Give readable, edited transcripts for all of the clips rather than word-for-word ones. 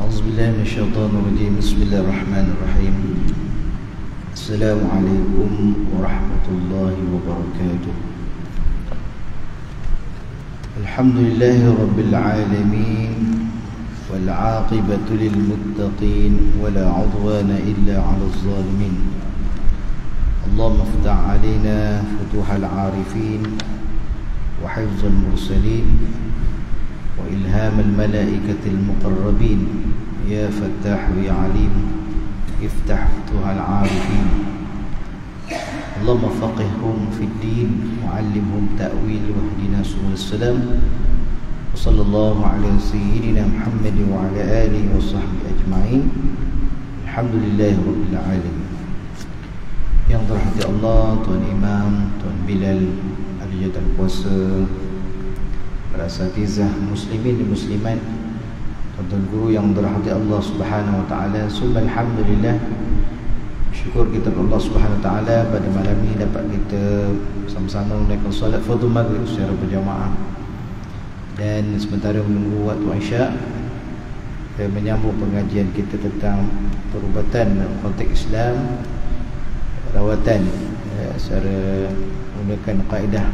أعوذ بالله من الشيطان الرجيم. بسم الله الرحمن الرحيم. السلام عليكم ورحمة الله وبركاته. الحمد لله رب العالمين والعاقبة للمتقين ولا عدوان إلا على الظالمين. اللهم افتح علينا فتوح العارفين وحفظ المرسلين وإلهام الملائكة المقربين. يا فتاح يا عليم افتح فتوح العارفين. اللهم فقههم في الدين وعلمهم تأويل واهدنا سبل السلام. وصلى الله على سيدنا محمد وعلى آله وصحبه أجمعين. الحمد لله رب العالمين. Yang terhormat Allah, Tuan Imam, Tuan Bilal, ahli jawatan puasa, para asatizah muslimin dan muslimat, tuan-tuan guru yang dirahmati Allah Subhanahu wa taala. Summa alhamdulillah, syukur kita kepada Allah Subhanahu wa taala pada malam ini dapat kita sama-sama menunaikan solat fardhu maghrib secara berjamaah, dan sementara menunggu waktu Isyak kita menyambung pengajian kita tentang perubatan dalam konteks Islam, rawatan secara menggunakan kaedah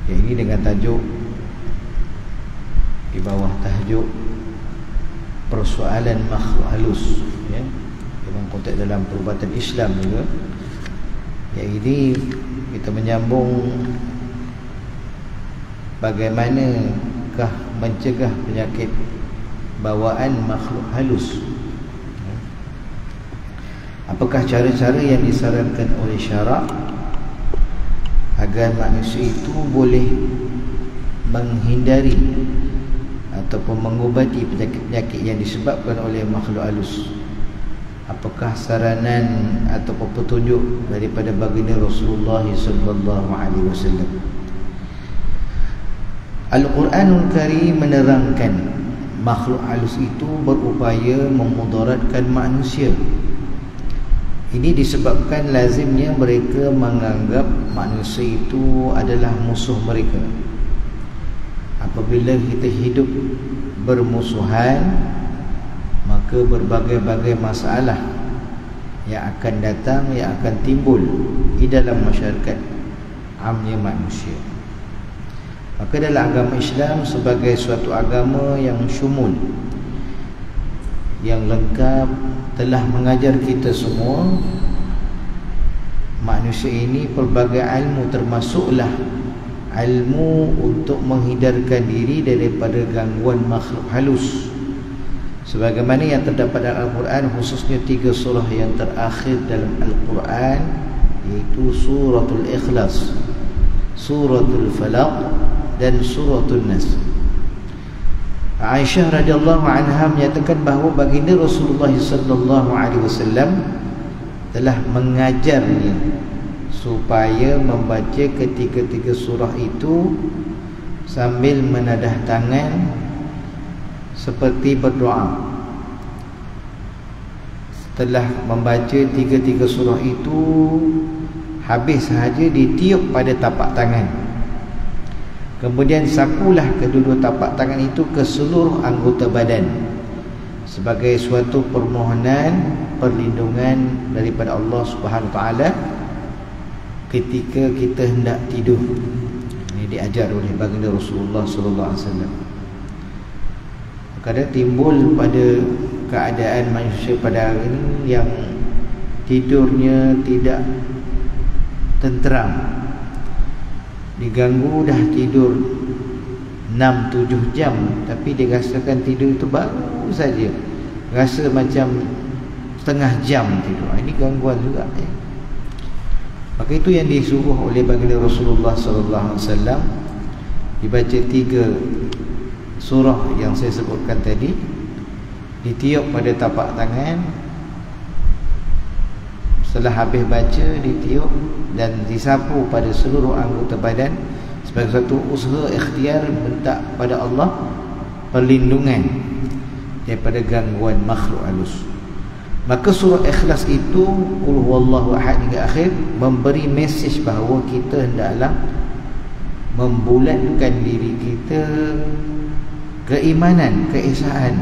yang ini dengan tajuk di bawah tajuk persoalan makhluk halus, ya, dalam konteks dalam perubatan Islam juga. Yang ini kita menyambung bagaimanakah mencegah penyakit bawaan makhluk halus. Apakah cara-cara yang disarankan oleh syarak agar manusia itu boleh menghindari ataupun mengubati penyakit-penyakit yang disebabkan oleh makhluk halus? Apakah saranan ataupun petunjuk daripada baginda Rasulullah sallallahu alaihi wasallam? Al-Quranul Karim menerangkan makhluk halus itu berupaya memudaratkan manusia. Ini disebabkan lazimnya mereka menganggap manusia itu adalah musuh mereka. Apabila kita hidup bermusuhan, maka berbagai-bagai masalah yang akan datang, yang akan timbul di dalam masyarakat amnya manusia. Maka dalam agama Islam sebagai suatu agama yang syumul, yang lengkap, telah mengajar kita semua manusia ini pelbagai ilmu, termasuklah ilmu untuk menghindarkan diri daripada gangguan makhluk halus, sebagaimana yang terdapat dalam Al-Quran, khususnya 3 surah yang terakhir dalam Al-Quran, iaitu suratul Ikhlas, suratul Falaq dan suratul Nas. Aisyah radhiyallahu anha menyatakan bahawa baginda Rasulullah sallallahu alaihi wasallam telah mengajarnya supaya membaca ketiga-tiga surah itu sambil menadah tangan seperti berdoa. Setelah membaca tiga-tiga surah itu habis sahaja, ditiup pada tapak tangan. Kemudian sapulah kedua-dua tapak tangan itu ke seluruh anggota badan sebagai suatu permohonan perlindungan daripada Allah Subhanahu wa taala ketika kita hendak tidur. Ini diajar oleh baginda Rasulullah sallallahu alaihi wasallam. Kadang timbul pada keadaan manusia pada hari ini yang tidurnya tidak tenteram, diganggu, dah tidur 6-7 jam, tapi dia rasakan tidur itu baru saja, rasa macam setengah jam tidur. Ini gangguan juga, ya. Maka itu yang disuruh oleh baginda Rasulullah sallallahu alaihi wasallam, dibaca 3 surah yang saya sebutkan tadi, ditiup pada tapak tangan. Setelah habis baca, ditiup dan disapu pada seluruh anggota badan sebagai satu usaha ikhtiar minta pada Allah perlindungan daripada gangguan makhluk halus. Maka surah Ikhlas itu, Qul huwallahu ahad hingga akhir, memberi mesej bahawa kita hendaklah membulatkan diri kita keimanan, keesaan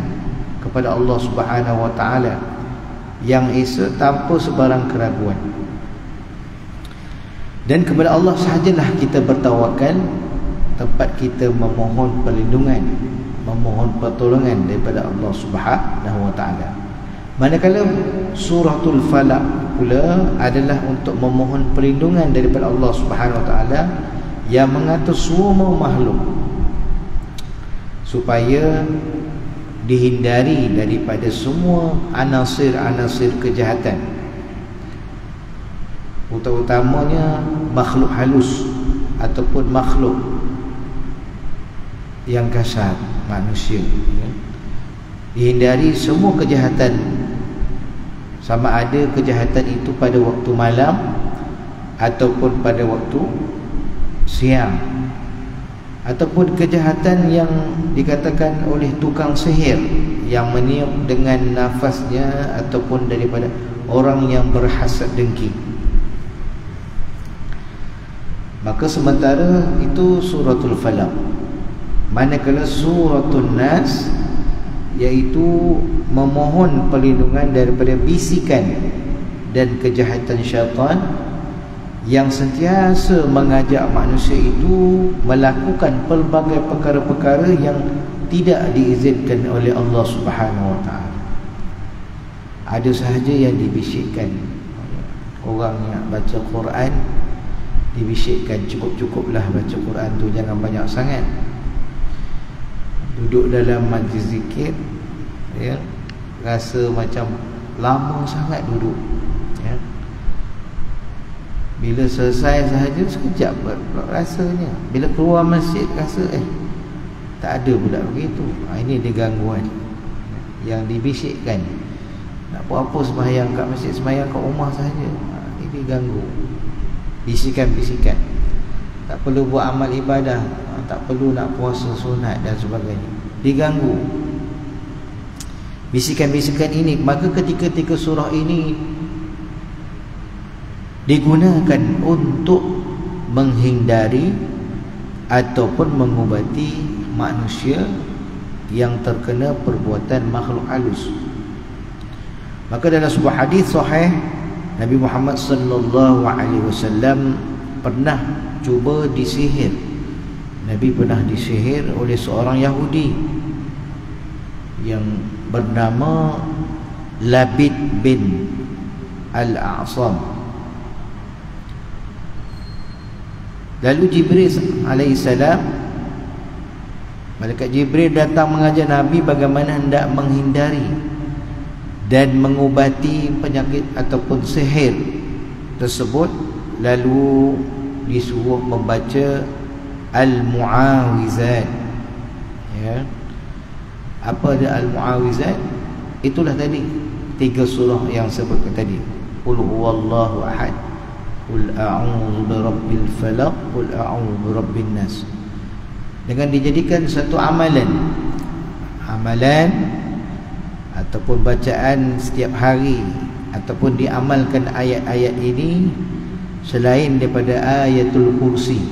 kepada Allah Subhanahu wa taala yang esa tanpa sebarang keraguan. Dan kepada Allah sahajalah kita bertawakal, tempat kita memohon perlindungan, memohon pertolongan daripada Allah Subhanahu wa taala. Manakala suratul Falaq pula adalah untuk memohon perlindungan daripada Allah Subhanahu wa taala yang mengatur semua makhluk supaya dihindari daripada semua anasir-anasir kejahatan, utamanya makhluk halus ataupun makhluk yang kasar, manusia, ya. Dihindari semua kejahatan, sama ada kejahatan itu pada waktu malam ataupun pada waktu siang, ataupun kejahatan yang dikatakan oleh tukang sihir yang meniup dengan nafasnya ataupun daripada orang yang berhasad dengki. Maka sementara itu suratul Falaq. Manakala suratul Nas iaitu memohon perlindungan daripada bisikan dan kejahatan syaitan yang sentiasa mengajak manusia itu melakukan pelbagai perkara-perkara yang tidak diizinkan oleh Allah Subhanahu wa taala. Ada sahaja yang dibisikkan. Orang yang baca Quran dibisikkan, cukup-cukuplah baca Quran tu, jangan banyak sangat. Duduk dalam majlis zikir, ya, rasa macam lama sangat duduk, ya. Bila selesai sahaja sekejap rasanya. Bila keluar masjid rasa tak ada pula begitu. Ini dia gangguan yang dibisikkan. Nak buat apa sembahyang kat masjid, sembahyang kat rumah sahaja. Ini ganggu. Bisikan-bisikan. Tak perlu buat amal ibadah, tak perlu nak puasa sunat dan sebagainya. Diganggu bisikan-bisikan ini. Maka ketika surah ini digunakan untuk menghindari ataupun mengubati manusia yang terkena perbuatan makhluk halus. Maka dalam sebuah hadis sahih, Nabi Muhammad sallallahu alaihi wasallam pernah cuba disihir. Nabi pernah disihir oleh seorang Yahudi yang bernama Labid bin Al-A'sam. Lalu Jibril alaihissalam, malaikat Jibril datang mengajar Nabi bagaimana hendak menghindari dan mengubati penyakit ataupun sihir tersebut. Lalu disuruh membaca Al-Mu'awizat, ya. Apa dia Al-Mu'awizat? Itulah tadi 3 surah yang sebutkan tadi. Qul huwallahu ahad, Qul a'udzu birabbil falaq, Qul a'udzu birabbin nas. Dengan dijadikan satu amalan ataupun bacaan setiap hari, ataupun diamalkan ayat-ayat ini selain daripada ayatul kursi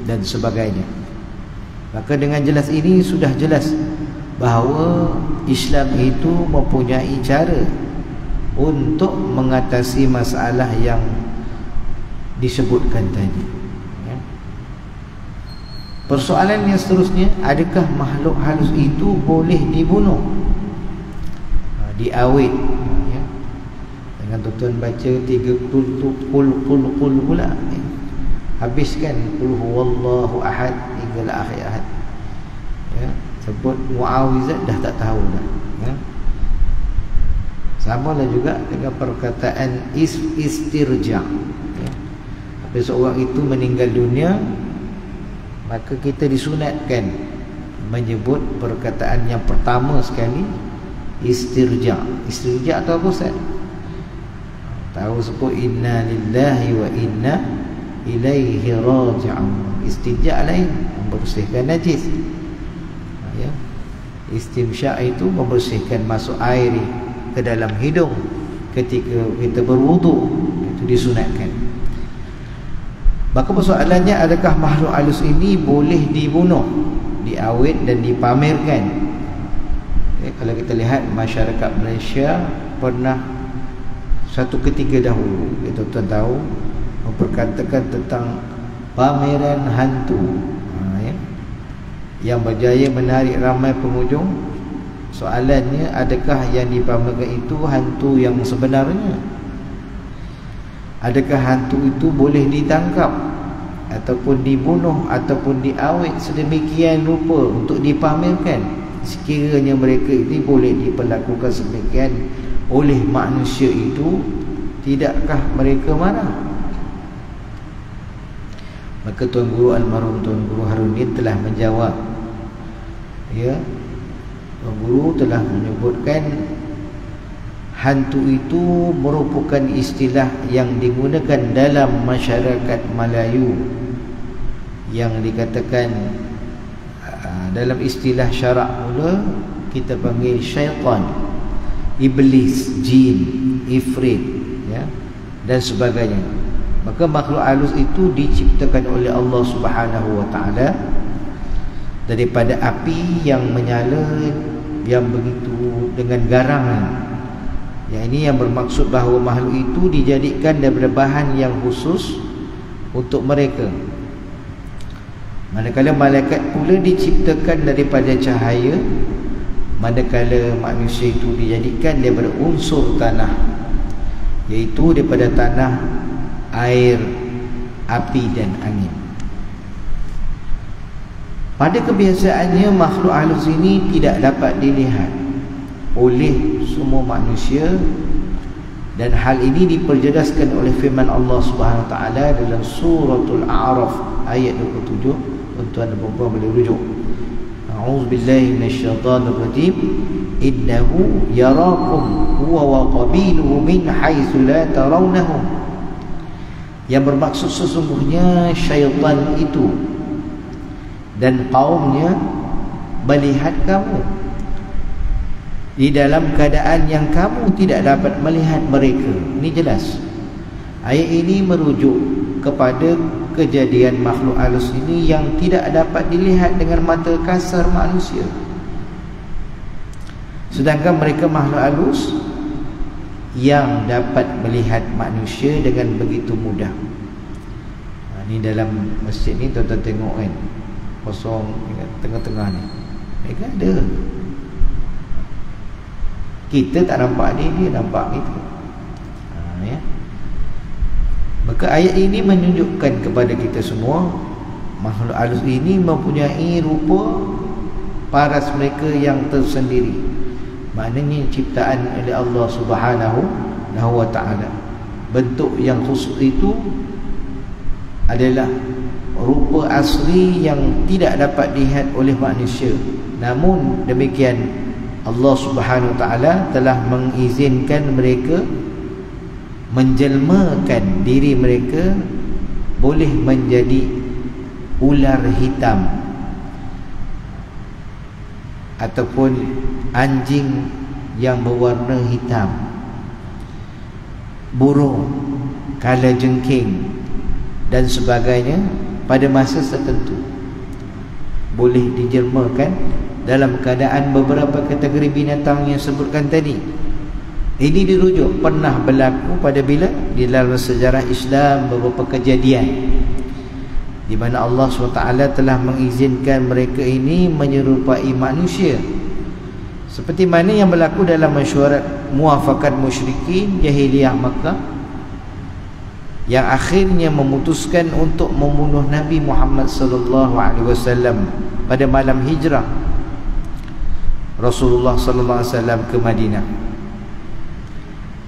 dan sebagainya. Maka dengan jelas ini sudah jelas bahawa Islam itu mempunyai cara untuk mengatasi masalah yang disebutkan tadi, ya. Persoalan yang seterusnya, adakah makhluk halus itu boleh dibunuh, diawet, ya. Dengan tuan baca 3 kul pula, ya. Habiskan qul huwallahu ahad hingga akhir ahad, ya. Sebut muawizat dah tak tahu dah, ya. Sama lah juga dengan perkataan istirja, ya. Apabila seorang itu meninggal dunia, maka kita disunatkan menyebut perkataan yang pertama sekali, istirja. Istirja atau apa Ustaz? Tahu sebut inna lillahi wa inna ilaihi raji'un. Istirja lain, membersihkan najis, ya. Istimsya' itu membersihkan masuk air ke dalam hidung ketika kita berwuduk, itu disunatkan. Maka persoalannya, adakah makhluk halus ini boleh dibunuh? diawet dan dipamerkan. Kalau kita lihat masyarakat Malaysia pernah satu ketika dahulu, kita tahu memperkatakan tentang pameran hantu yang berjaya menarik ramai pengunjung. Soalannya, adakah yang dipamerkan itu hantu yang sebenarnya? Adakah hantu itu boleh ditangkap ataupun dibunuh ataupun diawet sedemikian rupa untuk dipamerkan? Sekiranya mereka ini boleh diperlakukan sedemikian oleh manusia itu, tidakkah mereka marah? Maka Tuan Guru almarhum Tuan Guru Harudin telah menjawab. Tuan Guru telah menyebutkan hantu itu merupakan istilah yang digunakan dalam masyarakat Melayu, yang dikatakan dalam istilah syarak mula kita panggil syaitan, iblis, jin, ifrit, dan sebagainya. Maka makhluk halus itu diciptakan oleh Allah Subhanahu wa taala daripada api yang menyala yang begitu dengan garang. Yang ini yang bermaksud bahawa makhluk itu dijadikan daripada bahan yang khusus untuk mereka. Manakala malaikat pula diciptakan daripada cahaya, manakala manusia itu dijadikan daripada unsur tanah, iaitu daripada tanah, air, api dan angin. Pada kebiasaannya makhluk halus ini tidak dapat dilihat oleh semua manusia, dan hal ini diperjelaskan oleh firman Allah Subhanahu wa taala dalam suratul A'raf ayat 27. Tuan-tuan dan puan-puan boleh rujuk. A'udzubillahi minasyaitanir rajim. Innahu yarakum huwa wa qabiluhu min haitsu la tarawnahum. Yang bermaksud sesungguhnya syaitan itu dan kaumnya melihat kamu di dalam keadaan yang kamu tidak dapat melihat mereka. Ini jelas. Ayat ini merujuk kepada kejadian makhluk halus ini yang tidak dapat dilihat dengan mata kasar manusia, sedangkan mereka makhluk halus yang dapat melihat manusia dengan begitu mudah. Ini dalam masjid ni tuan-tuan tengok kan, kosong tengah-tengah ni, mereka ada. Kita tak nampak dia nampak kita. Maka ayat ini menunjukkan kepada kita semua makhluk halus ini mempunyai rupa paras mereka yang tersendiri. Maknanya ciptaan oleh Allah Subhanahu wa taala. Bentuk yang khusus itu adalah rupa asli yang tidak dapat dilihat oleh manusia. Namun demikian, Allah Subhanahu wa taala telah mengizinkan mereka menjelmakan diri mereka boleh menjadi ular hitam ataupun anjing yang berwarna hitam, burung, kalajengking dan sebagainya pada masa tertentu boleh dijelmakan dalam keadaan beberapa kategori binatang yang sebutkan tadi. Ini dirujuk pernah berlaku pada bila? Di dalam sejarah Islam beberapa kejadian di mana Allah SWT telah mengizinkan mereka ini menyerupai manusia, seperti mana yang berlaku dalam mesyuarat muafakat musyrikin jahiliyah Makkah yang akhirnya memutuskan untuk membunuh Nabi Muhammad SAW pada malam hijrah Rasulullah SAW ke Madinah.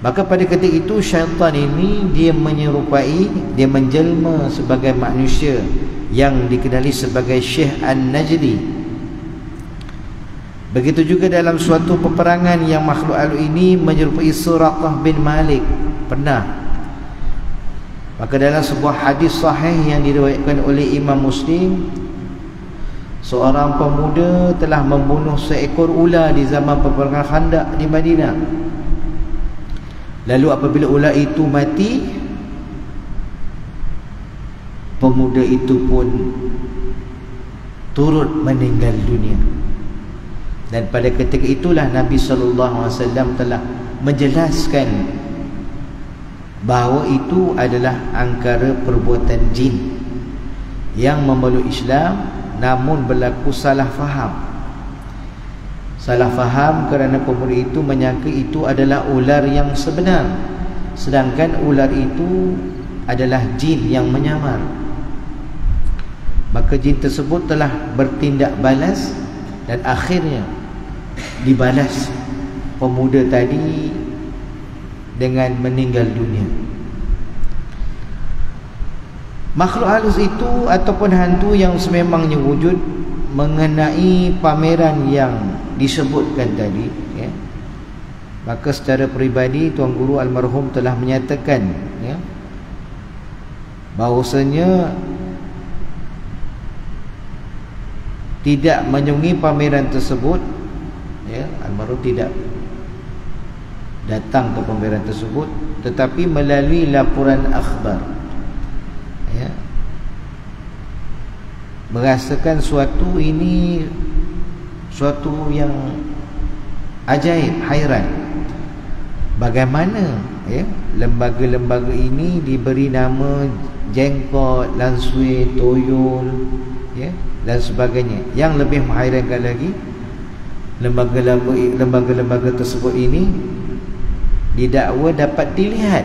Maka pada ketika itu syaitan ini dia menyerupai, dia menjelma sebagai manusia yang dikenali sebagai Syekh An-Najdi. Begitu juga dalam suatu peperangan yang makhluk halus ini menyerupai Suraqah bin Malik pernah. Maka dalam sebuah hadis sahih yang diriwayatkan oleh Imam Muslim, seorang pemuda telah membunuh seekor ular di zaman peperangan Khandaq di Madinah. Lalu apabila ular itu mati, pemuda itu pun turut meninggal dunia. Dan pada ketika itulah Nabi SAW telah menjelaskan bahawa itu adalah angkara perbuatan jin yang memeluk Islam, namun berlaku salah faham. Salah faham kerana pemuda itu menyangka itu adalah ular yang sebenar, sedangkan ular itu adalah jin yang menyamar. Maka jin tersebut telah bertindak balas dan akhirnya dibalas pemuda tadi dengan meninggal dunia. Makhluk halus itu ataupun hantu yang sememangnya wujud mengenai pameran yang disebutkan tadi, ya, maka secara peribadi Tuan Guru almarhum telah menyatakan, ya, bahawasanya tidak menyungi pameran tersebut, ya, almarhum tidak datang ke pameran tersebut, tetapi melalui laporan akhbar, ya, merasakan suatu ini suatu yang ajaib, hairan. Bagaimana, ya, lembaga-lembaga ini diberi nama jengkot, lansui, toyol, ya, dan sebagainya. Yang lebih menghairankan lagi, lembaga-lembaga tersebut ini didakwa dapat dilihat,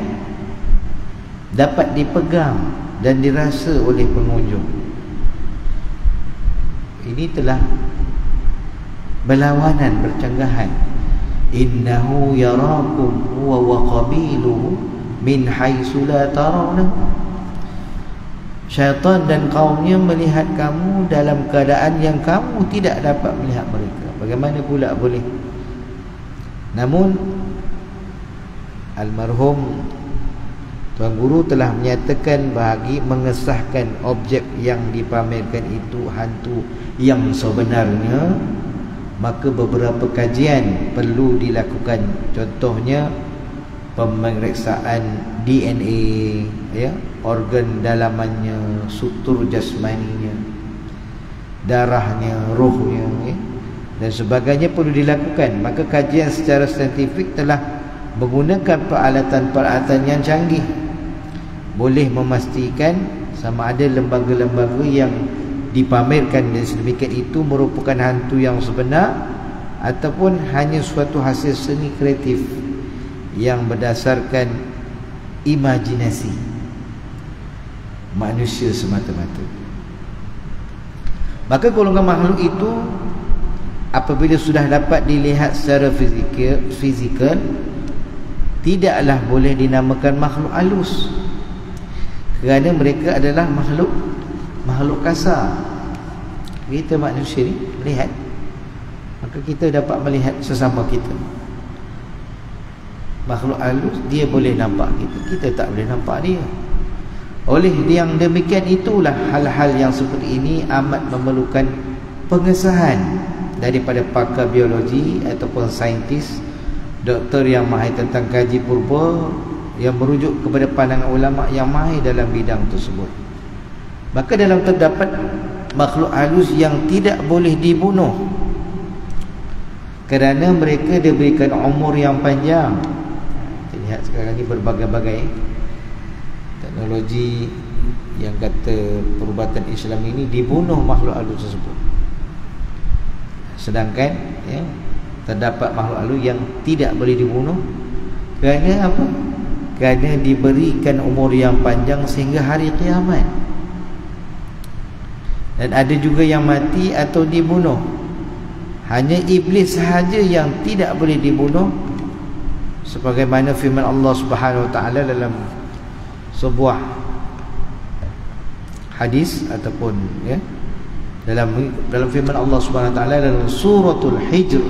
dapat dipegang dan dirasa oleh pengunjung. Ini telah berlawanan, bercanggahan. Innahu yarakum huwa wa qabiluhu min haitsu la tarawnahu. Syaitan dan kaumnya melihat kamu dalam keadaan yang kamu tidak dapat melihat mereka. Bagaimana pula boleh? Namun almarhum Tuan Guru telah menyatakan bagi mengesahkan objek yang dipamerkan itu hantu yang sebenarnya, maka beberapa kajian perlu dilakukan. Contohnya pemeriksaan DNA, ya, organ dalamannya, struktur jasmaninya, darahnya, rohnya, ya, dan sebagainya perlu dilakukan. Maka kajian secara saintifik telah menggunakan peralatan-peralatan yang canggih, boleh memastikan sama ada lembaga-lembaga yang dipamerkan dan sedemikian itu merupakan hantu yang sebenar ataupun hanya suatu hasil seni kreatif yang berdasarkan imajinasi manusia semata-mata. Maka golongan makhluk itu apabila sudah dapat dilihat secara fizikal, tidaklah boleh dinamakan makhluk halus, kerana mereka adalah makhluk kasar. Kita manusia ni melihat, maka kita dapat melihat sesama kita. Makhluk halus dia boleh nampak kita, kita tak boleh nampak dia. Oleh yang demikian itulah hal-hal yang seperti ini amat memerlukan pengesahan daripada pakar biologi ataupun saintis, doktor yang mahir tentang kaji purba, yang merujuk kepada pandangan ulama yang mahir dalam bidang tersebut. Maka dalam terdapat makhluk halus yang tidak boleh dibunuh kerana mereka diberikan umur yang panjang. Kita lihat sekarang ni berbagai-bagai teknologi yang kata perubatan Islam ini dibunuh makhluk halus tersebut. Sedangkan, ya, terdapat makhluk halus yang tidak boleh dibunuh kerana apa? Kerana diberikan umur yang panjang sehingga hari kiamat. Dan ada juga yang mati atau dibunuh. Hanya iblis sahaja yang tidak boleh dibunuh, sebagaimana firman Allah Subhanahu Wa Taala dalam sebuah hadis ataupun, ya, dalam firman Allah Subhanahu Wa Taala dalam suratul Hijr,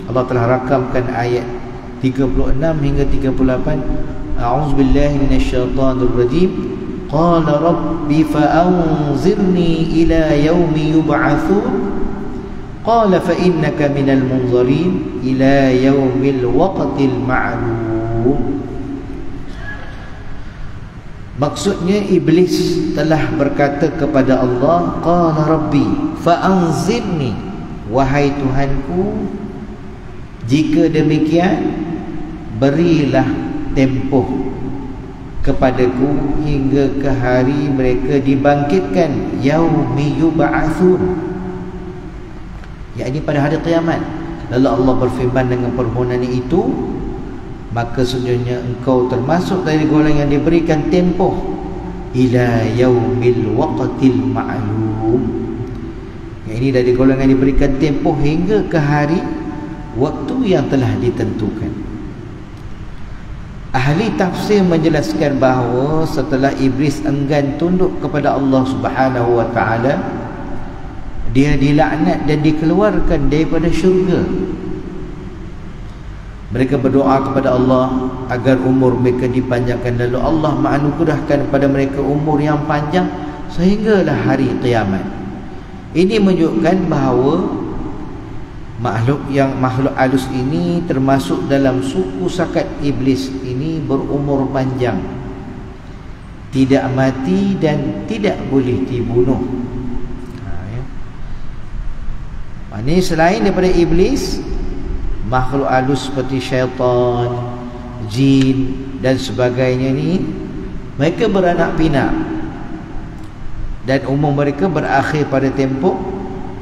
Allah telah rakamkan ayat 36 hingga 38. A'udzubillahi minasyaitonir rajim. Qala rabbi fa'anzirni ila yaumi yub'atsun. Qala fa innaka minal munzirin ila yaumil waqtil ma'lum. Maksudnya iblis telah berkata kepada Allah, qala rabbi fa'anzirni, wahai Tuhanku, jika demikian berilah tempoh kepadaku hingga ke hari mereka dibangkitkan, yaumi yub'atsun, yakni pada hari kiamat. Lalu Allah berfirman dengan permohonan itu, maka sesungguhnya engkau termasuk dari golongan yang diberikan tempoh ila yaumil waqtil ma'lum. Yang ini dari golongan yang diberikan tempoh hingga ke hari waktu yang telah ditentukan. Ahli tafsir menjelaskan bahawa setelah iblis enggan tunduk kepada Allah Subhanahu wa taala, dia dilaknat dan dikeluarkan daripada syurga. Mereka berdoa kepada Allah agar umur mereka dipanjangkan, lalu Allah menganugerahkan kepada mereka umur yang panjang sehinggalah hari kiamat. Ini menunjukkan bahawa makhluk halus ini termasuk dalam suku sakat iblis ini berumur panjang, tidak mati dan tidak boleh dibunuh. Ini selain daripada iblis, makhluk halus seperti syaitan, jin dan sebagainya ni, mereka beranak pinak dan umur mereka berakhir pada tempoh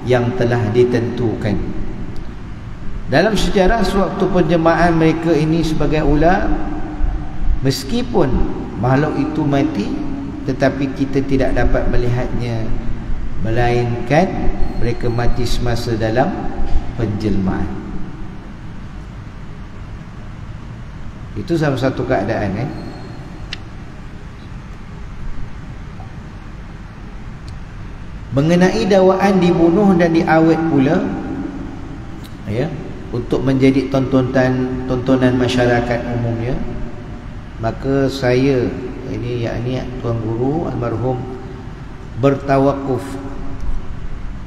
yang telah ditentukan. Dalam sejarah sewaktu penjelmaan mereka ini sebagai ular, meskipun makhluk itu mati, tetapi kita tidak dapat melihatnya, melainkan mereka mati semasa dalam penjelmaan. Itu salah satu keadaan. Mengenai dakwaan dibunuh dan diawet pula, untuk menjadi tontonan masyarakat umumnya, maka saya yakni Tuan Guru almarhum bertawakuf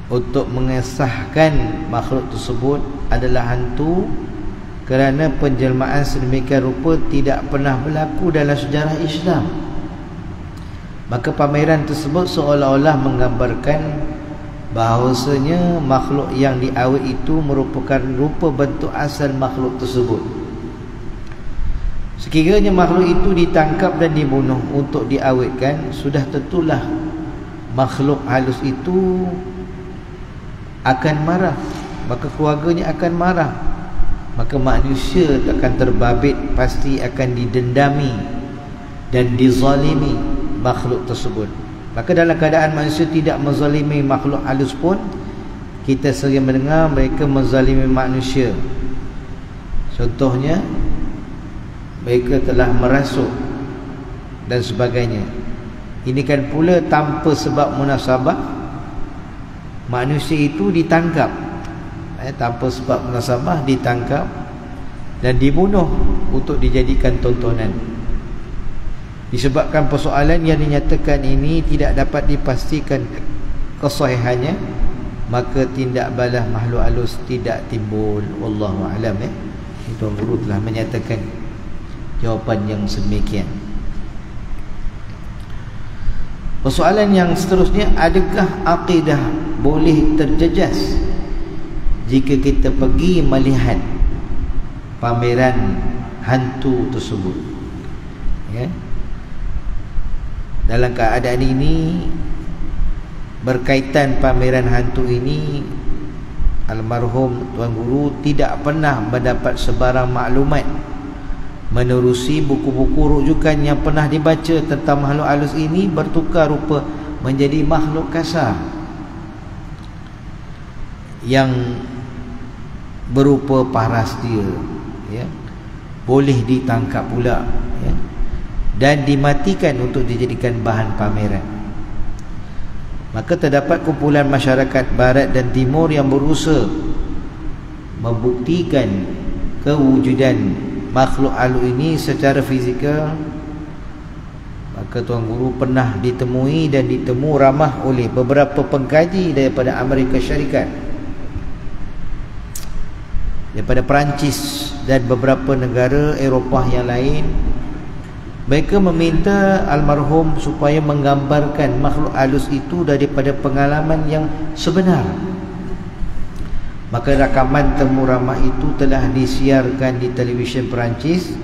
untuk mengesahkan makhluk tersebut adalah hantu, kerana penjelmaan sedemikian rupa tidak pernah berlaku dalam sejarah Islam. Maka pameran tersebut seolah-olah menggambarkan bahawasanya makhluk yang diawet itu merupakan rupa bentuk asal makhluk tersebut. Sekiranya makhluk itu ditangkap dan dibunuh untuk diawetkan, sudah tentulah makhluk halus itu akan marah, maka keluarganya akan marah, maka manusia akan terbabit, pasti akan didendami dan dizalimi makhluk tersebut. Maka dalam keadaan manusia tidak menzalimi makhluk halus pun, kita sering mendengar mereka menzalimi manusia. Contohnya, mereka telah merasuk dan sebagainya. Ini kan pula tanpa sebab munasabah, manusia itu ditangkap, tanpa sebab munasabah ditangkap dan dibunuh untuk dijadikan tontonan. Disebabkan persoalan yang dinyatakan ini tidak dapat dipastikan kesahihannya, maka tindak balas makhluk halus tidak timbul. Wallahu a'lam. Tuan Guru telah menyatakan jawapan yang sedemikian. Persoalan yang seterusnya, adakah akidah boleh terjejas jika kita pergi melihat pameran hantu tersebut? Dalam keadaan ini, berkaitan pameran hantu ini, almarhum Tuan Guru tidak pernah mendapat sebarang maklumat menerusi buku-buku rujukan yang pernah dibaca tentang makhluk halus ini bertukar rupa menjadi makhluk kasar yang berupa paras dia, boleh ditangkap pula, dan dimatikan untuk dijadikan bahan pameran. Maka terdapat kumpulan masyarakat barat dan timur yang berusaha membuktikan kewujudan makhluk halus ini secara fizikal. Maka Tuan Guru pernah ditemui dan ditemu ramah oleh beberapa pengkaji daripada Amerika Syarikat, daripada Perancis dan beberapa negara Eropah yang lain. Mereka meminta almarhum supaya menggambarkan makhluk halus itu daripada pengalaman yang sebenar. Maka rakaman temu ramah itu telah disiarkan di televisyen Perancis,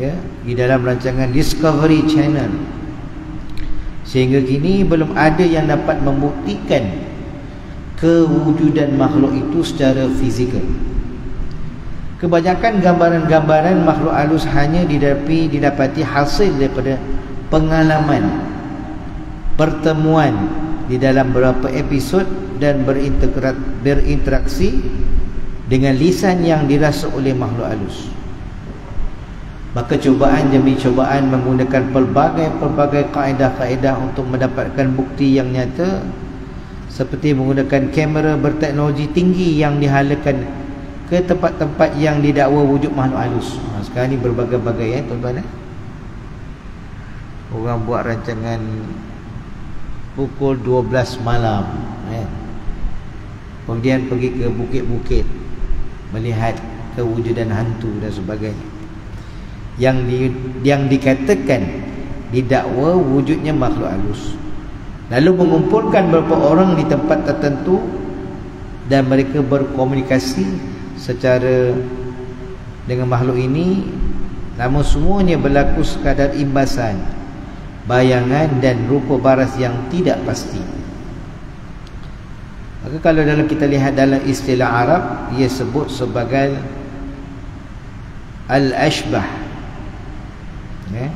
ya, di dalam rancangan Discovery Channel. Sehingga kini belum ada yang dapat membuktikan kewujudan makhluk itu secara fizikal. Kebanyakan gambaran-gambaran makhluk halus hanya didapati hasil daripada pengalaman, pertemuan di dalam beberapa episod dan berinteraksi dengan lisan yang dirasa oleh makhluk halus. Maka cubaan demi cubaan menggunakan pelbagai kaedah-kaedah untuk mendapatkan bukti yang nyata, seperti menggunakan kamera berteknologi tinggi yang dihalakan ke tempat-tempat yang didakwa wujud makhluk halus. Sekarang ni berbagai-bagai, tuan-tuan. Orang buat rancangan pukul 12 malam, kemudian pergi ke bukit-bukit melihat kewujudan hantu dan sebagainya, yang dikatakan didakwa wujudnya makhluk halus. Lalu mengumpulkan beberapa orang di tempat tertentu dan mereka berkomunikasi secara dengan makhluk ini, namun semuanya berlaku sekadar imbasan, bayangan dan rupa baras yang tidak pasti. Maka kalau dalam kita lihat dalam istilah Arab, ia sebut sebagai al-ashbah, ya?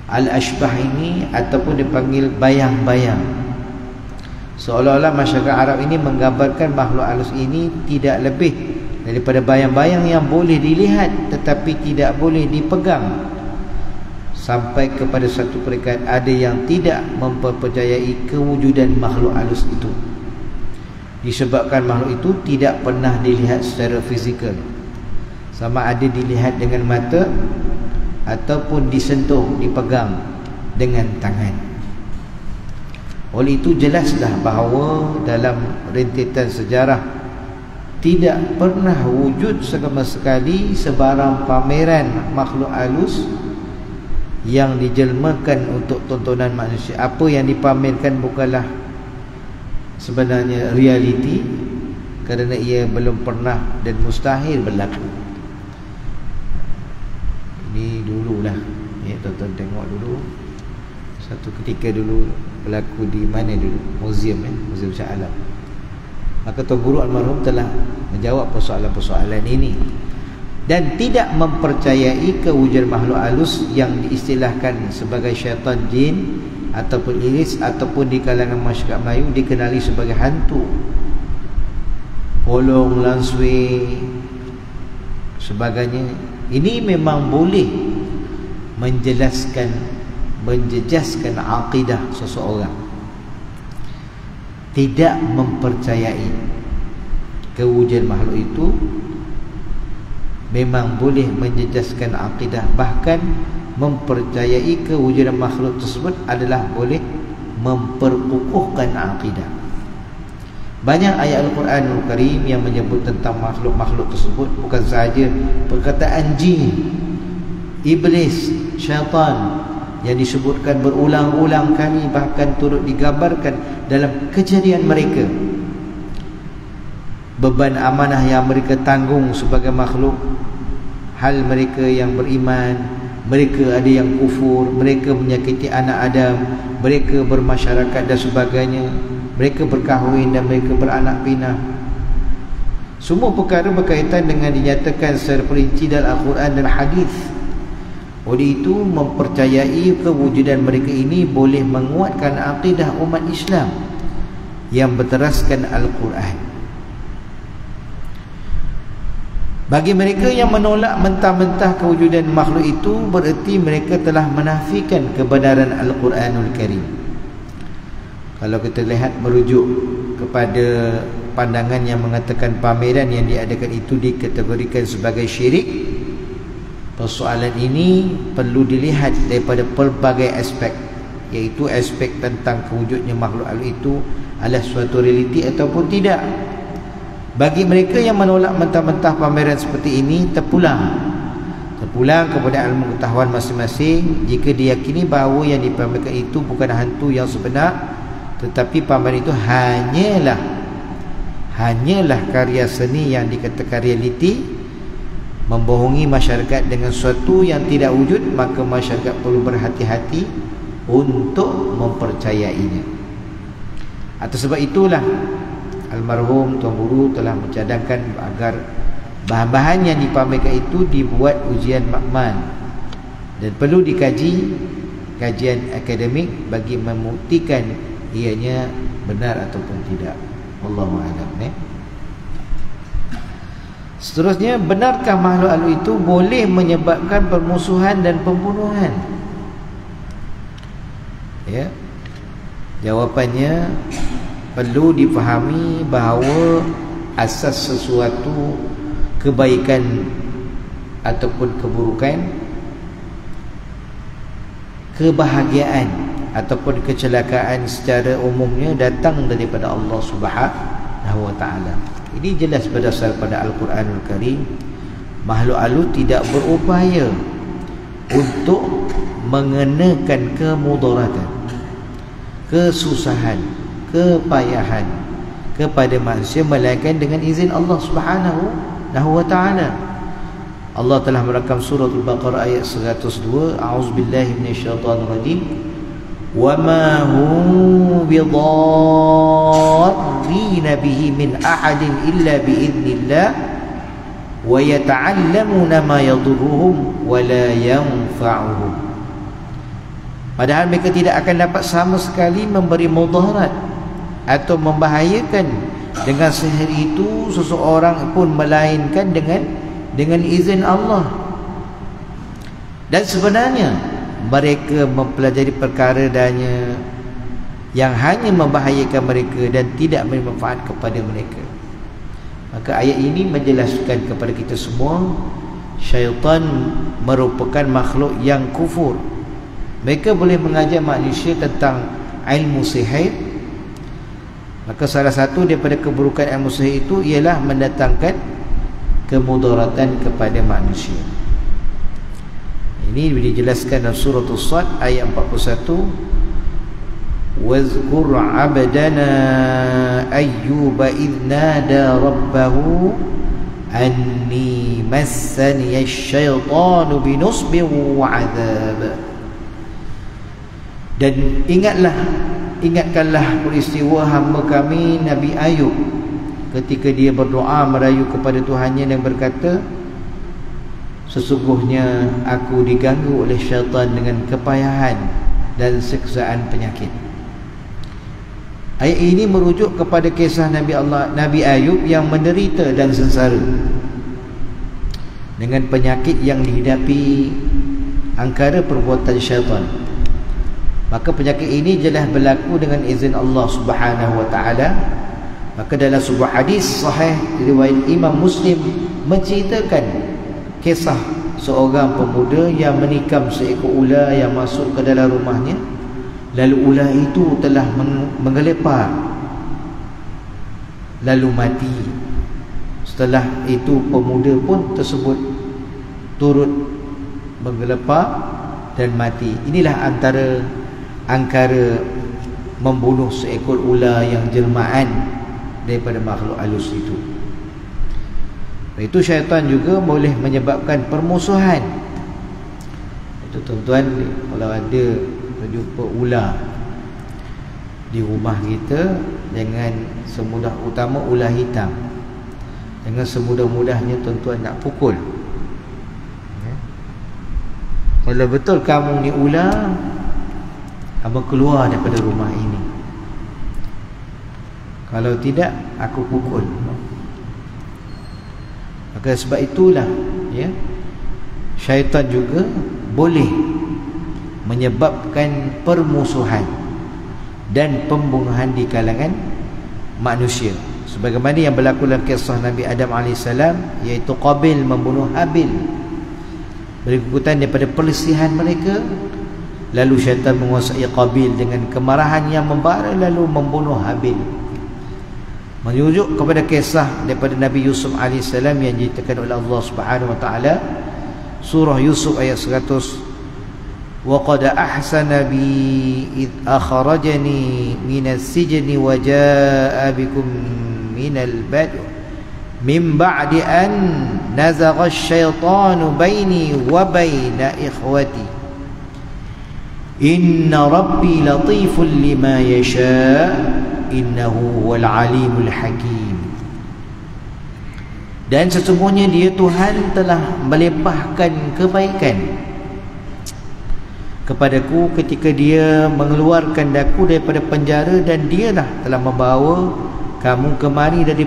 Al-ashbah ini ataupun dipanggil bayang-bayang. Seolah-olah masyarakat Arab ini menggambarkan makhluk halus ini tidak lebih daripada bayang-bayang yang boleh dilihat tetapi tidak boleh dipegang, sampai kepada satu peringkat ada yang tidak mempercayai kewujudan makhluk halus itu, disebabkan makhluk itu tidak pernah dilihat secara fizikal, sama ada dilihat dengan mata ataupun disentuh, dipegang dengan tangan. Oleh itu jelaslah bahawa dalam rentetan sejarah tidak pernah wujud sama sekali sebarang pameran makhluk halus yang dijelmakan untuk tontonan manusia. Apa yang dipamerkan bukanlah sebenarnya realiti, kerana ia belum pernah dan mustahil berlaku. Ini dululah, ya, tuan-tuan tengok dulu. Satu ketika dulu berlaku di mana dulu? Museum, Museum Shah Alam. Maka Tuan Guru almarhum telah menjawab persoalan-persoalan ini dan tidak mempercayai kewujudan makhluk halus yang diistilahkan sebagai syaitan jin ataupun iblis, ataupun di kalangan masyarakat Melayu dikenali sebagai hantu, polong, lansui, sebagainya. Ini memang boleh menjejaskan akidah seseorang. Tidak mempercayai kewujudan makhluk itu memang boleh menjejaskan akidah. Bahkan mempercayai kewujudan makhluk tersebut adalah boleh memperkukuhkan akidah. Banyak ayat Al-Quranul Karim yang menyebut tentang makhluk-makhluk tersebut, bukan sahaja perkataan jin, iblis, syaitan yang disebutkan berulang-ulang kali, bahkan turut digambarkan dalam kejadian mereka, beban amanah yang mereka tanggung sebagai makhluk, hal mereka yang beriman, mereka ada yang kufur, mereka menyakiti anak Adam, mereka bermasyarakat dan sebagainya, mereka berkahwin dan mereka beranak pinak. Semua perkara berkaitan dengan dinyatakan secara perinci dalam Al-Quran dan hadis. Oleh itu, mempercayai kewujudan mereka ini boleh menguatkan akidah umat Islam yang berteraskan Al-Quran. Bagi mereka yang menolak mentah-mentah kewujudan makhluk itu, bererti mereka telah menafikan kebenaran Al-Quranul Karim. Kalau kita lihat merujuk kepada pandangan yang mengatakan pameran yang diadakan itu dikategorikan sebagai syirik, persoalan ini perlu dilihat daripada pelbagai aspek, iaitu aspek tentang kewujudnya makhluk halus itu adalah suatu realiti ataupun tidak. Bagi mereka yang menolak mentah-mentah pameran seperti ini, terpulang pulang kepada ilmu pengetahuan masing-masing jika diyakini bahawa yang dipamerkan itu bukan hantu yang sebenar, tetapi pameran itu hanyalah karya seni yang dikatakan realiti, membohongi masyarakat dengan sesuatu yang tidak wujud, maka masyarakat perlu berhati-hati untuk mempercayainya. Atas sebab itulah almarhum Tuan Guru telah mencadangkan agar bahan-bahan yang dipamerkan itu dibuat ujian makmal dan perlu dikaji kajian akademik bagi membuktikan ianya benar ataupun tidak. Wallahu a'lam. Seterusnya, benarkah makhluk halus itu boleh menyebabkan permusuhan dan pembunuhan? Ya. Jawapannya, perlu difahami bahawa asas sesuatu kebaikan ataupun keburukan, kebahagiaan ataupun kecelakaan secara umumnya datang daripada Allah Subhanahu wa taala. Ini jelas berdasar pada Al-Quranul Karim. Makhluk halus tidak berupaya untuk mengenakan kemudaratan, kesusahan, kepayahan kepada manusia melainkan dengan izin Allah Subhanahu wa taala. Allah telah merakam surah Al-Baqarah ayat 102, a'udzubillahi minasyaitonirrajim, wa ma hum bidarrina bihi min ahadin illa biiznillah wa yata'allamuna ma yadurruhum wa la yanfa'uhum. Padahal mereka tidak akan dapat sama sekali memberi mudarat atau membahayakan dengan sihir itu seseorang pun melainkan dengan izin Allah. Dan sebenarnya mereka mempelajari perkara danya yang hanya membahayakan mereka dan tidak memberi manfaat kepada mereka. Maka ayat ini menjelaskan kepada kita semua, syaitan merupakan makhluk yang kufur. Mereka boleh mengajar manusia tentang ilmu sihir. Maka salah satu daripada keburukan ilmu sihir itu ialah mendatangkan kemudaratan kepada manusia. Ini dijelaskan dalam surah As-Sad ayat 41. وَاذْكُرْ عَبْدَنَا أَيُّوبَ إِذْ نَادَى رَبَّهُ أَنِّي مَسَّنِيَ الشَّيْطَانُ بِنُصْبٍ وَعَذَابٍ. Dan ingatkanlah peristiwa hamba kami Nabi Ayub ketika dia berdoa merayu kepada Tuhannya dan berkata, sesungguhnya aku diganggu oleh syaitan dengan kepayahan dan siksaan penyakit. Ayat ini merujuk kepada kisah Nabi Ayub yang menderita dan sengsara dengan penyakit yang dihidapi angkara perbuatan syaitan. Maka penyakit ini jelas berlaku dengan izin Allah Subhanahu wa taala. Maka dalam sebuah hadis sahih riwayat Imam Muslim menceritakan kisah seorang pemuda yang menikam seekor ular yang masuk ke dalam rumahnya. Lalu ular itu telah menggelepar lalu mati. Setelah itu pemuda pun tersebut turut menggelepar dan mati. Inilah angkara membunuh seekor ular yang jelmaan daripada makhluk halus itu. Itu syaitan juga boleh menyebabkan permusuhan. Itu tuan-tuan, kalau ada berjumpa ular di rumah kita, jangan semudah, utama ular hitam, jangan semudah-mudahnya tuan-tuan nak pukul. Kalau betul kamu ni ular, kamu keluar daripada rumah ini. Kalau tidak, aku pukul. Maka sebab itulah syaitan juga boleh menyebabkan permusuhan dan pembunuhan di kalangan manusia, sebagaimana yang berlaku dalam kisah Nabi Adam AS, iaitu Qabil membunuh Habil berikutan daripada perselisihan mereka. Lalu syaitan menguasai Qabil dengan kemarahan yang membara lalu membunuh Habil. Merujuk kepada kisah daripada Nabi Yusuf AS yang diceritakan oleh Allah Subhanahu wa taala, surah Yusuf ayat 100. Wa qad ahsana bi id akhrajani minas sijni wa jaa bikum minal badu min ba'di an nazagha asy-syaitanu baini wa baina ikhwati inna rabbi latiful lima yasha innahu huwal alimul hakim. Dan sesungguhnya dia Tuhan telah melimpahkan kebaikan kepadaku ketika dia mengeluarkan aku daripada penjara, dan dialah telah membawa kamu kemari dari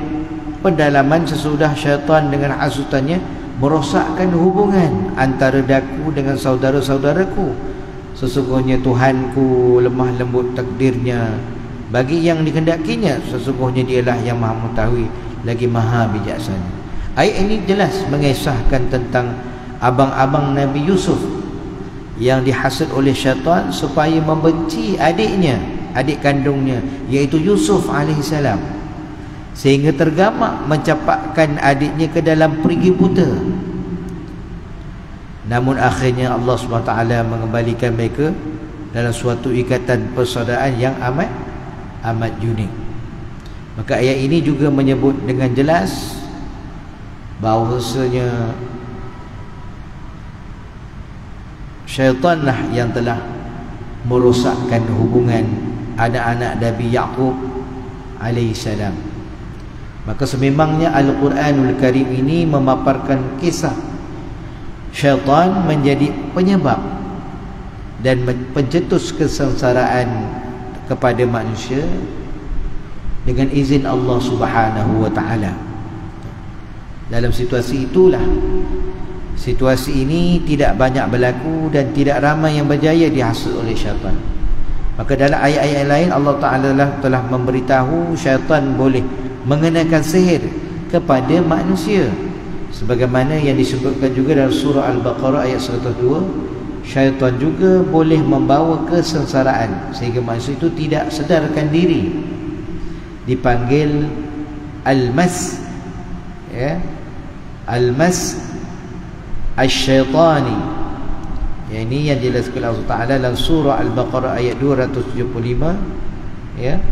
pendalaman sesudah syaitan dengan hasutannya merosakkan hubungan antara daku dengan saudara-saudaraku. Sesungguhnya Tuhanku lemah lembut takdirnya bagi yang dikehendakinya, sesungguhnya dialah yang maha mengetahui lagi maha bijaksana. Ayat ini jelas mengisahkan tentang abang-abang Nabi Yusuf yang dihasut oleh syaitan supaya membenci adiknya, adik kandungnya, iaitu Yusuf alaihissalam, sehingga tergamak mencapakkan adiknya ke dalam perigi buta. Namun akhirnya Allah SWT mengembalikan mereka dalam suatu ikatan persaudaraan yang amat unik. Maka ayat ini juga menyebut dengan jelas bahawasanya syaitanlah yang telah merosakkan hubungan anak-anak Nabi Yaqub alaihissalam. Maka sememangnya Al-Quranul Karim ini memaparkan kisah syaitan menjadi penyebab dan pencetus kesengsaraan kepada manusia dengan izin Allah Subhanahu wa taala. Dalam situasi itulah, situasi ini tidak banyak berlaku dan tidak ramai yang berjaya dihasut oleh syaitan. Maka dalam ayat-ayat lain Allah Ta'ala telah memberitahu syaitan boleh mengenakan sihir kepada manusia, sebagaimana yang disebutkan juga dalam surah Al-Baqarah ayat 102. Syaitan juga boleh membawa kesengsaraan sehingga manusia itu tidak sedarkan diri. Dipanggil Al-Mas, ya, Al-Mas Asy-Syaitani. Ya, ini yang dijelaskan Allah Ta'ala dalam surah Al-Baqarah ayat 275. Ya,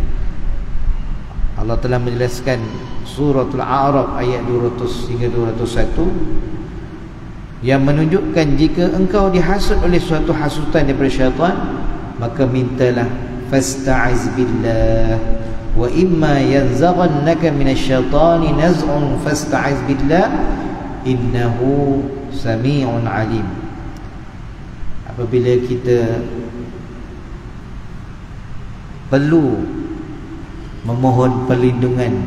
Allah telah menjelaskan suratul A'raf ayat 200 hingga 201 yang menunjukkan jika engkau dihasut oleh suatu hasutan daripada syaitan, maka mintalah fasta'iz billah wa imma yanzaghannaka minasyaitani naz'un fasta'iz billah innahu sami'un alim. Apabila kita perlu memohon perlindungan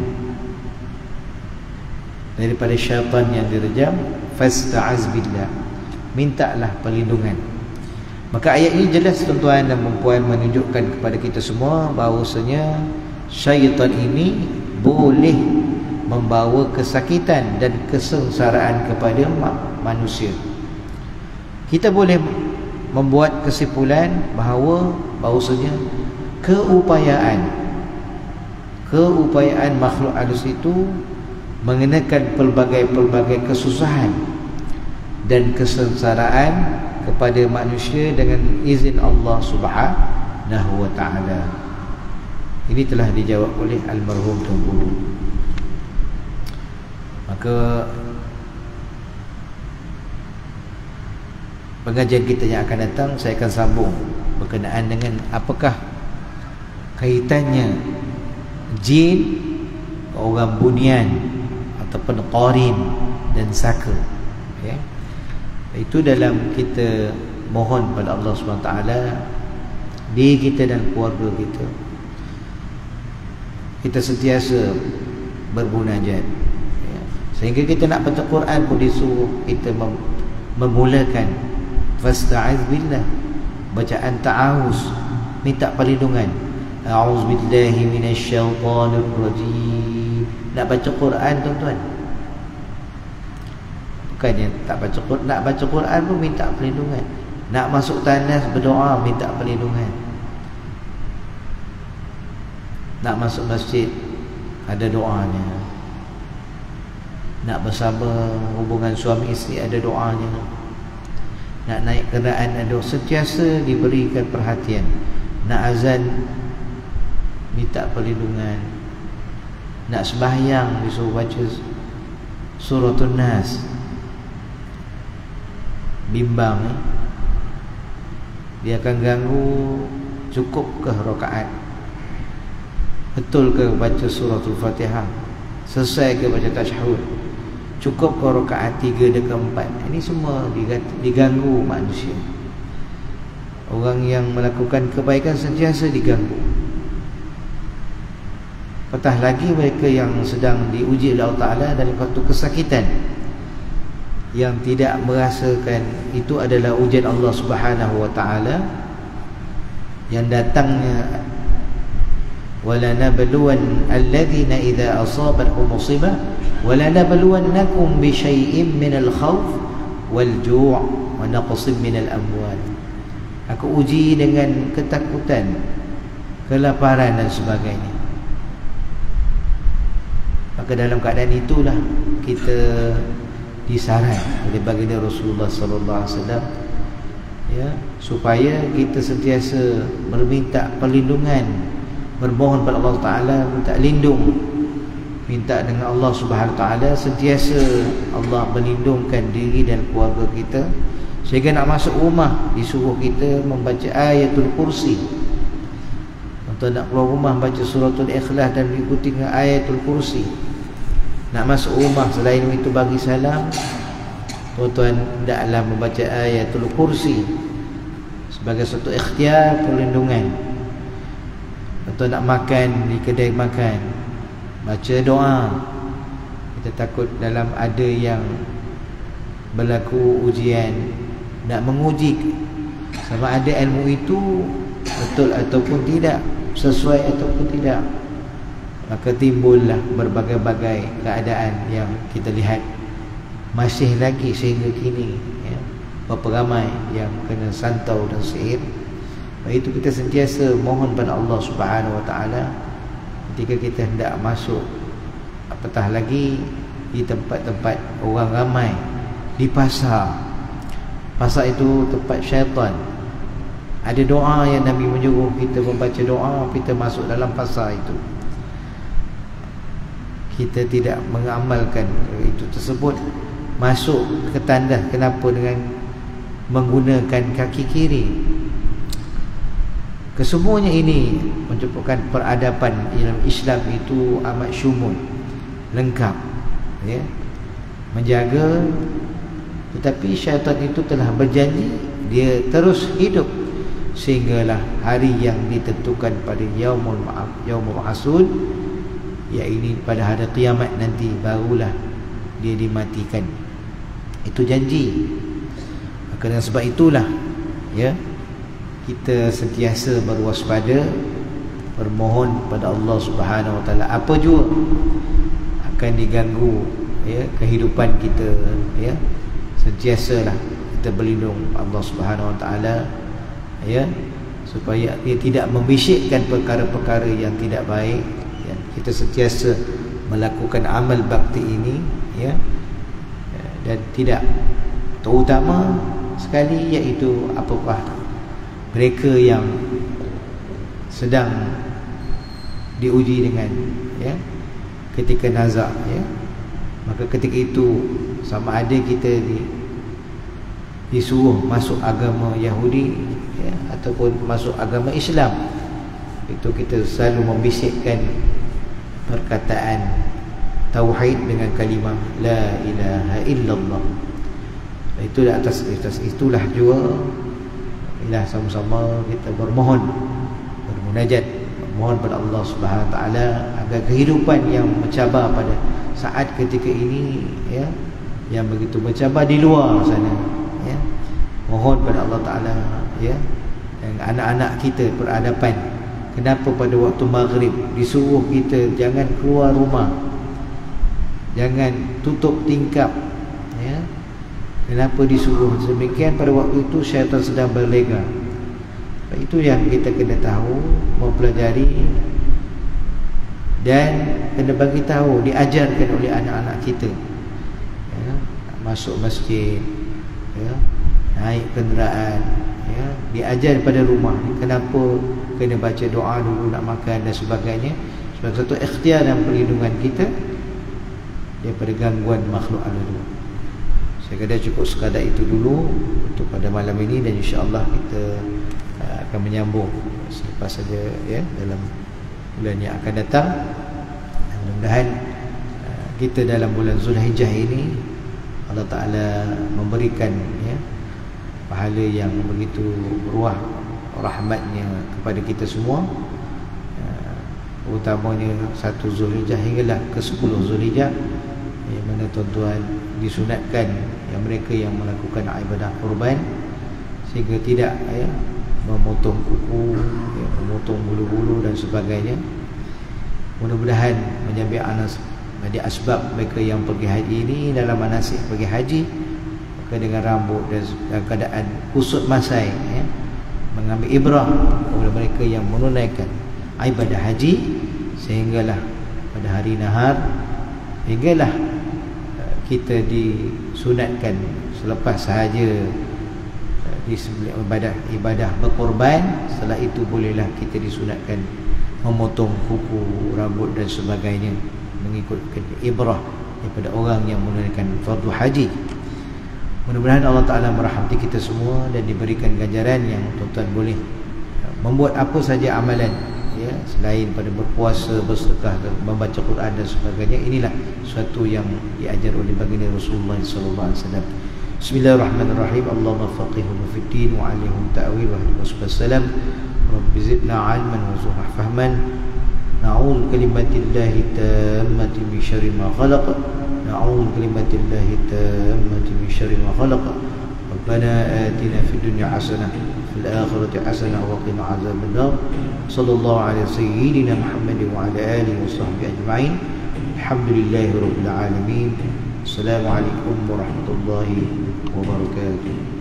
daripada syaitan yang direjam, fasta'iz billah, mintalah perlindungan. Maka ayat ini jelas tuan-tuan dan puan menunjukkan kepada kita semua bahawasanya syaitan ini boleh membawa kesakitan dan kesengsaraan kepada manusia. Kita boleh membuat kesimpulan bahawasanya keupayaan makhluk halus itu mengenakan pelbagai kesusahan dan kesengsaraan kepada manusia dengan izin Allah Subhanahu wa ta'ala. Ini telah dijawab oleh almarhum Tuan Guru. Maka pengajian kita yang akan datang saya akan sambung berkenaan dengan apakah kaitannya jin, orang bunian ataupun qarin dan saka, ya. Itu dalam kita mohon pada Allah SWT, diri kita dan keluarga kita sentiasa bermunajat, ya. Sehingga kita nak baca Quran pun disuruh kita memulakan fasta'iz billah, bacaan ta'awuz, minta perlindungan. A'udzubillahi minasyaitonir rajim. Nak baca Quran tuan-tuan, bukannya tak baca Quran, nak baca Quran pun minta perlindungan. Nak masuk tandas berdoa minta perlindungan. Nak masuk masjid ada doanya. Nak bersama hubungan suami isteri ada doanya. nak naik kenderaan ada sentiasa diberikan perhatian. Nak azan minta perlindungan, nak sembahyang disuruh baca suratul Nas, bimbang dia akan ganggu. Cukup ke rakaat, betul ke baca suratul Fatihah, selesai ke baca tasyahud, cukup ke rakaat 3 dan 4. Ini semua diganggu manusia. Orang yang melakukan kebaikan sentiasa diganggu. Patah lagi mereka yang sedang diuji oleh Allah Ta'ala dari waktu kesakitan, yang tidak merasakan itu adalah ujian Allah Subhanahu Wa Ta'ala yang datangnya. Wala nabluwan alladhina idza asabatkum musibah wala nabluwannakum bi syai'in minal khawf wal ju' wa naqsin minal amwal. Aku uji dengan ketakutan, kelaparan dan sebagainya. Maka dalam keadaan itulah kita disaran oleh baginda Rasulullah sallallahu alaihi wasallam, ya, supaya kita sentiasa meminta perlindungan, bermohon kepada Allah Ta'ala, minta lindung, minta dengan Allah Subhanahu Ta'ala sentiasa Allah melindungkan diri dan keluarga kita. Sehingga nak masuk rumah disuruh kita membaca ayatul kursi. Untuk nak keluar rumah baca suratul Ikhlas dan diikuti dengan ayatul kursi. Nak masuk rumah selain itu bagi salam, tuan-tuan hendaklah membaca ayatul kursi sebagai satu ikhtiar perlindungan. Atau nak makan di kedai makan, baca doa. Kita takut dalam ada yang berlaku ujian, nak menguji sama ada ilmu itu betul ataupun tidak, sesuai ataupun tidak. Maka timbullah berbagai-bagai keadaan yang kita lihat masih lagi sehingga kini, ya, berapa ramai yang kena santau dan sihir. Itu kita sentiasa mohon pada Allah Subhanahu Wa Ta'ala ketika kita hendak masuk, apatah lagi di tempat-tempat orang ramai, di pasar. Pasar itu tempat syaitan. Ada doa yang Nabi menyuruh kita membaca doa kita masuk dalam pasar itu. Kita tidak mengamalkan itu tersebut, masuk ke tandas. Kenapa? Dengan menggunakan kaki kiri. Kesemuanya ini menunjukkan peradaban dalam Islam itu amat syumul, lengkap, ya, menjaga. Tetapi syaitan itu telah berjanji dia terus hidup sehinggalah hari yang ditentukan pada yaumul ma'asud, iaitu pada hari kiamat nanti barulah dia dimatikan. Itu janji. Kerana sebab itulah, ya, kita sentiasa berwaspada, bermohon pada Allah Subhanahu Wa Taala. Apa jua akan diganggu, ya, kehidupan kita, ya, sentiasalah kita berlindung Allah Subhanahu Wa Taala, ya, supaya dia tidak membisikkan perkara-perkara yang tidak baik, ya. Kita sentiasa melakukan amal bakti ini, ya, dan tidak terutama sekali iaitu apakah mereka yang sedang diuji dengan, ya, ketika nazak, ya, maka ketika itu sama ada kita disuruh masuk agama Yahudi, ya, ataupun masuk agama Islam, itu kita selalu membisikkan perkataan tauhid dengan kalimah la ilaha illallah. Itulah atas itulah juga ialah sama-sama kita bermohon, bermunajat, bermohon pada Allah Subhanahu Wa Taala agar kehidupan yang mencabar pada saat ketika ini, ya, yang begitu mencabar di luar sana, ya, mohon pada Allah Taala, ya, dan anak-anak kita peradaban. Kenapa pada waktu maghrib disuruh kita jangan keluar rumah, jangan tutup tingkap, ya? Kenapa disuruh demikian? Pada waktu itu syaitan sedang berlega. Itu yang kita kena tahu, mempelajari, dan kena bagi tahu, diajarkan oleh anak-anak kita, ya, masuk masjid, ya, naik kenderaan, ya, diajar pada rumah kenapa kena baca doa dulu nak makan dan sebagainya, sebagai satu ikhtiar dan perlindungan kita daripada gangguan makhluk halus. Saya kata cukup sekadar itu dulu untuk pada malam ini, dan insya-Allah kita akan menyambung selepas saja, ya, dalam bulan yang akan datang. Mudah-mudahan kita dalam bulan Zulhijjah ini Allah Ta'ala memberikan, ya, pahala yang begitu ruah rahmatnya kepada kita semua, utamanya 1 Zulhijjah hinggalah ke 10 Zulhijjah, yang mana tuan-tuan disunatkan yang mereka yang melakukan ibadah kurban sehingga tidak, ya, memotong kuku, ya, memotong bulu-bulu dan sebagainya. Mudah-mudahan menjadi asbab mereka yang pergi haji ini dalam manasik pergi haji, maka dengan rambut dan keadaan kusut masai, ya, mengambil ibrah kepada mereka yang menunaikan ibadah haji, sehinggalah pada hari nahar, hinggalah kita disunatkan selepas sahaja disembelih ibadah berkorban. Setelah itu bolehlah kita disunatkan memotong kuku, rambut dan sebagainya, mengikutkan ibrah daripada orang yang menunaikan fardu haji. Mudah-mudahan Allah Ta'ala merahmati kita semua dan diberikan ganjaran yang tuan-tuan boleh membuat apa saja amalan, ya, selain pada berpuasa, bersedekah, membaca Quran dan sebagainya. Inilah suatu yang diajar oleh baginda Rasulullah sallallahu alaihi wasallam. Bismillahirrahmanirrahim. Allahumma faqihhum fid din wa 'allimhum ta'wil wa wassalam. Rabbi zidna 'ilman warzuqna fahman. Na'udzu kalimatillahi tammati min syarri ma khalaq. Na'udzu kalimatillahi tammati min syarri ma khalaq. Rabbana atina fid dunya hasanah fil akhirati hasanah wa qina 'adzaban nar. Sallallahu alaihi sayyidina Muhammad wa ala alihi wa sahbihi ajma'in. Alhamdulillahi rabbil alamin. Assalamualaikum warahmatullahi wabarakatuh.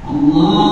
Allah